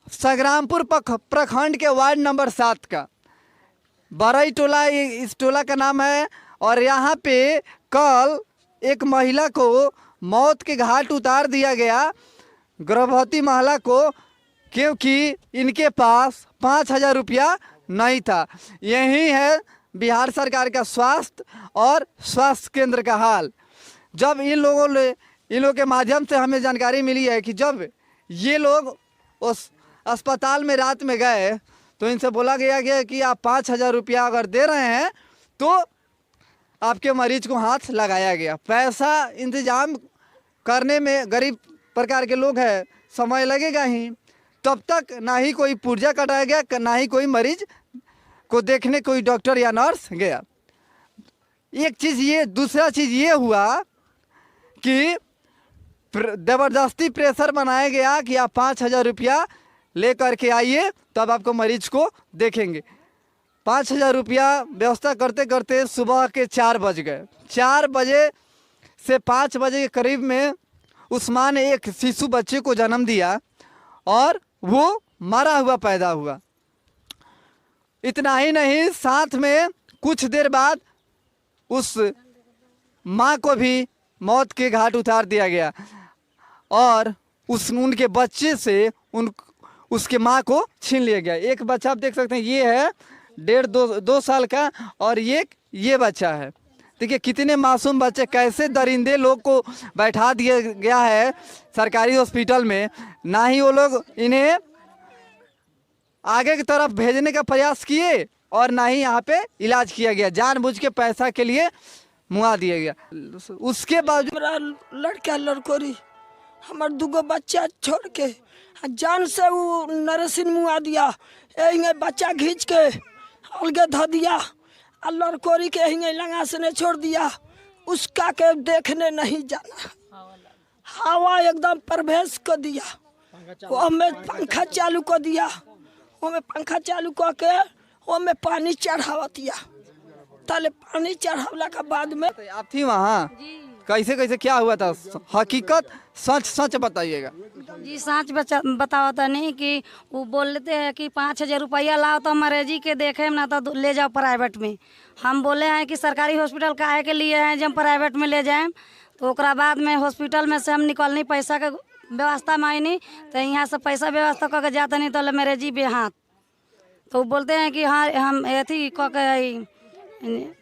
संग्रामपुर प्रखंड के ward number 7 का बरई टोला, इस टोला का नाम है। और यहाँ पे कल एक महिला को मौत के घाट उतार दिया गया, गर्भवती महिला को, क्योंकि इनके पास 5,000 रुपया नहीं था। यही है बिहार सरकार का स्वास्थ्य और स्वास्थ्य केंद्र का हाल। जब इन लोगों के माध्यम से हमें जानकारी मिली है कि जब ये लोग उस अस्पताल में रात में गए तो इनसे बोला गया कि आप 5,000 रुपया अगर दे रहे हैं तो आपके मरीज को हाथ लगाया गया। पैसा इंतजाम करने में गरीब प्रकार के लोग हैं, समय लगेगा ही। तब तक ना ही कोई पुर्जा कटाया गया, ना ही कोई मरीज को देखने कोई डॉक्टर या नर्स गया। एक चीज़ ये, दूसरा चीज़ ये हुआ कि ज़बरदस्ती प्रेशर बनाया गया कि आप 5,000 रुपया ले करके आइए तब आपको मरीज को देखेंगे। 5,000 रुपया व्यवस्था करते करते सुबह के 4 बज गए। 4 बजे से 5 बजे के करीब में उस माँ ने एक शिशु बच्चे को जन्म दिया और वो मरा हुआ पैदा हुआ। इतना ही नहीं, साथ में कुछ देर बाद उस माँ को भी मौत के घाट उतार दिया गया और उनके बच्चे से उसके माँ को छीन लिया गया। एक बच्चा आप देख सकते हैं, ये है 1.5-2 साल का और ये बच्चा है। देखिए कितने मासूम बच्चे, कैसे दरिंदे लोग को बैठा दिया गया है सरकारी हॉस्पिटल में। ना ही वो लोग इन्हें आगे की तरफ भेजने का प्रयास किए और ना ही यहाँ पे इलाज किया गया, जानबूझ के पैसा के लिए मुआ दिया गया। उसके बाद मेरा लड़का लड़कोरी हमार 2 बच्चा छोड़ के जान से वो नरसिन मुआ दिया। यही बच्चा खींच के अलगे धो दिया और लड़कोरी के यही लंगा से ने छोड़ दिया। उसका के देखने नहीं जाना, हवा एकदम प्रवेश कर दिया। वो हमें पंखा चालू कर दिया, वो में पंखा चालू करके वो में पानी चढ़ावा दिया। ताले पानी चढ़ावला के बाद में आप थी वहाँ, कैसे क्या हुआ था? हकीकत सच बताइएगा जी। सच बताओ तो नहीं कि वो बोलते हैं कि 5,000 रुपया लाओ तो मरीजी के देखे ना तो ले जाओ प्राइवेट में। हम बोले हैं कि सरकारी हॉस्पिटल काहे के लिए हैं, जब प्राइवेट में ले जाएं तो ओकरा बाद में हॉस्पिटल में से हम निकलनी पैसा के व्यवस्था में नहीं तो यहाँ से पैसा व्यवस्था करके जाते नहीं तो मरीजी बे हाथ। तो बोलते हैं कि हाँ हम अथी कह के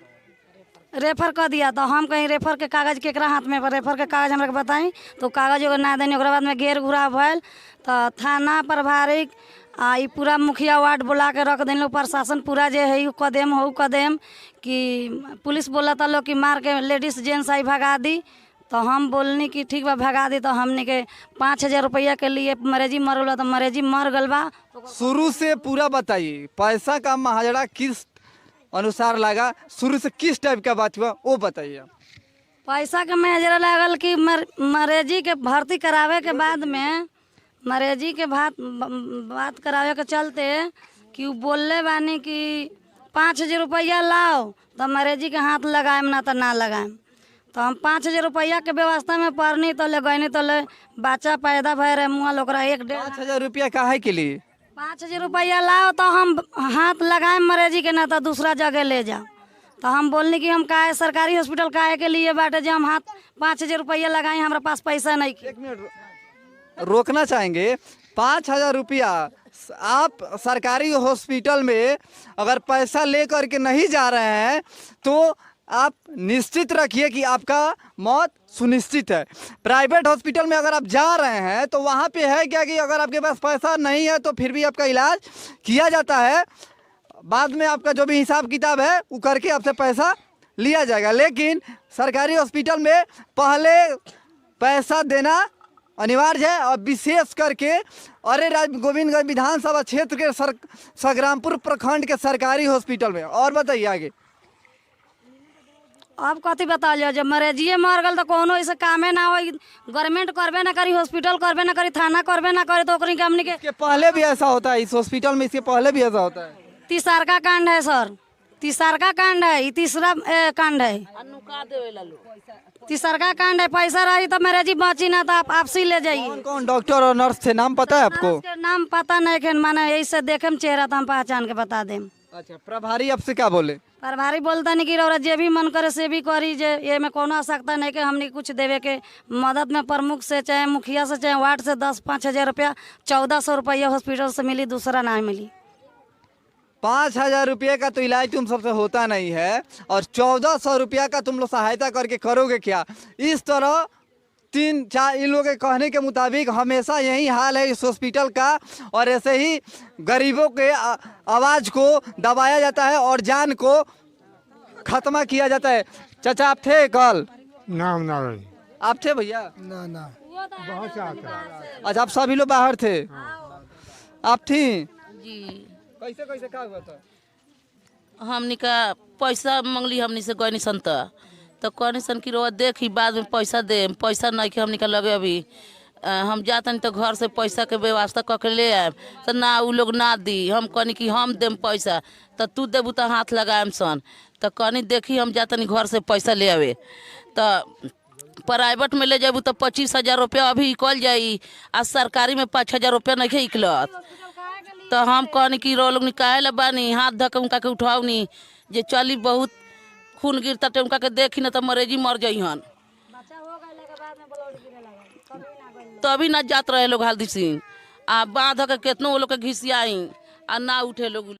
रेफर कर दिया। तो हम कहीं रेफर के कागज़ केकरा हाथ में, रेफर के कागज़ हमरा बताई तो कागज़ अगर ना देनी ओकरा बाद में घेर घुरा भैल तो थाना प्रभारी आ ई पूरा मुखिया वार्ड बुला के रख दिन। प्रशासन पूरा जे है कदम कि पुलिस बोला था लोग कि मार के लेडीज जेंट्स आई भगा दी। तो हम बोलनी कि ठीक बा भगा दी। तो हमने के 5,000 रुपया के लिए मरीजी मर गया तो मरीजी मर गल बा। शुरू से पूरा बताइए, पैसा का महाजड़ा किस अनुसार लगा, शुरू से किस टाइप का बात हुआ वो बताइए। पैसा के महाजड़ा लागल कि मरीजी के भर्ती करावे के बाद में मरीजी के बात करावे के चलते कि बोलले बानी कि 5,000 रुपया लाओ तो मरीजी के हाथ लगाएम ना तो ना लगाएम। तो हम 5,000 रुपया के व्यवस्था में पड़नी तो ले गईनी तो ले बच्चा पैदा भय रहे मुँह लोकरा 5,000 रुपया काहे के लिए? 5,000 रुपया लाओ तो हम हाथ लगाए मरीजी के ना तो दूसरा जगह ले जाओ। तो हम बोलनी कि हम काहे सरकारी हॉस्पिटल काहे के लिए बाटे जो हम हाथ 5,000 रुपया लगाए, हमारे पास पैसा नहीं। 1 मिनट रोकना चाहेंगे। 5,000 रुपया आप सरकारी हॉस्पिटल में अगर पैसा ले करके नहीं जा रहे हैं तो आप निश्चित रखिए कि आपका मौत सुनिश्चित है। प्राइवेट हॉस्पिटल में अगर आप जा रहे हैं तो वहाँ पे है क्या कि अगर आपके पास पैसा नहीं है तो फिर भी आपका इलाज किया जाता है, बाद में आपका जो भी हिसाब किताब है वो करके आपसे पैसा लिया जाएगा। लेकिन सरकारी हॉस्पिटल में पहले पैसा देना अनिवार्य है। और विशेष करके अरे गोविंदगंज विधानसभा क्षेत्र के संग्रामपुर प्रखंड के सरकारी हॉस्पिटल में। और बताइए आगे। अब कथी बता लियो, जब मरीजिए मर गल तो कोनो ऐसे कामे ना हो, गवर्नमेंट करबे ना करी, हॉस्पिटल करबे ना करी, थाना करबे ना करे तो ओकरी हमनी के। इसके पहले भी ऐसा होता है, इस हॉस्पिटल में इसके पहले भी ऐसा होता है। तीसरका कांड है सर, तीसरा कांड है, ये तीसरा कांड है। तीसरा कांड है, पैसा रही तो मेरे जी बची ना तो आप आपसी ले जाइए। कौन कौन डॉक्टर और नर्स थे, नाम पता है आपको? नर्स के नाम पता नहीं है, माने यही से देखे में चेहरा तो हम पहचान के बता दें। अच्छा, प्रभारी आपसे क्या बोले? प्रभारी बोलता नहीं कि रौरा जे भी मन करे से भी करी, जे ये में कोनो आवश्यकता नहीं कि हमने कुछ देवे के मदद में प्रमुख से चाहे मुखिया से चाहे वार्ड से 10-5 हज़ार रुपया 1400 रुपया हॉस्पिटल से मिली, दूसरा ना मिली। 5,000 रुपये का तो इलाज तुम सबसे होता नहीं है और 1400 रुपया का तुम लोग सहायता करके करोगे क्या? इस तरह 3-4 इन लोगों के कहने के मुताबिक हमेशा यही हाल है इस हॉस्पिटल का, और ऐसे ही गरीबों के आवाज़ को दबाया जाता है और जान को खत्म किया जाता है। चाचा आप थे कल? नाम ना रही। आप थे भैया? ना ना बहुत से आता है। अच्छा, आप सभी लोग बाहर थे? आप थी? जी कैसे कैसे क्या हुआ था? हमनी का पैसा मंगली, हमनी से गई सन तो कहनी सन कि रोआ देखी बाद में पैसा दे, पैसा नहीं कि हमनी का लगे अभी हम जातनी तो घर से पैसा के व्यवस्था करके ले आए तो ना उ लोग ना दी। हम कहनी कि हम देम पैसा तो तू देबू तो हाथ लगाएम सन, तो कहनी देखी हम जातनी घर से पैसा ले आवे तो प्राइवेट में ले जाबू तो 25,000 रुपया अभी निकल जाई, आ सरकारी में 5,000 रुपया नहीं निकलत। तो हम कहनी कि रो लोग निकाले बानी, हाथ धके उनका के उठावनी, जे चली बहुत खून गिरता टे उनका के देखी ना तो मरेजी मर जइहन। तभी ना जात रहे लोग हल्दी सिंह, आ बांध के केतनो वो लोग के घिसियाई आ ना उठे लोग।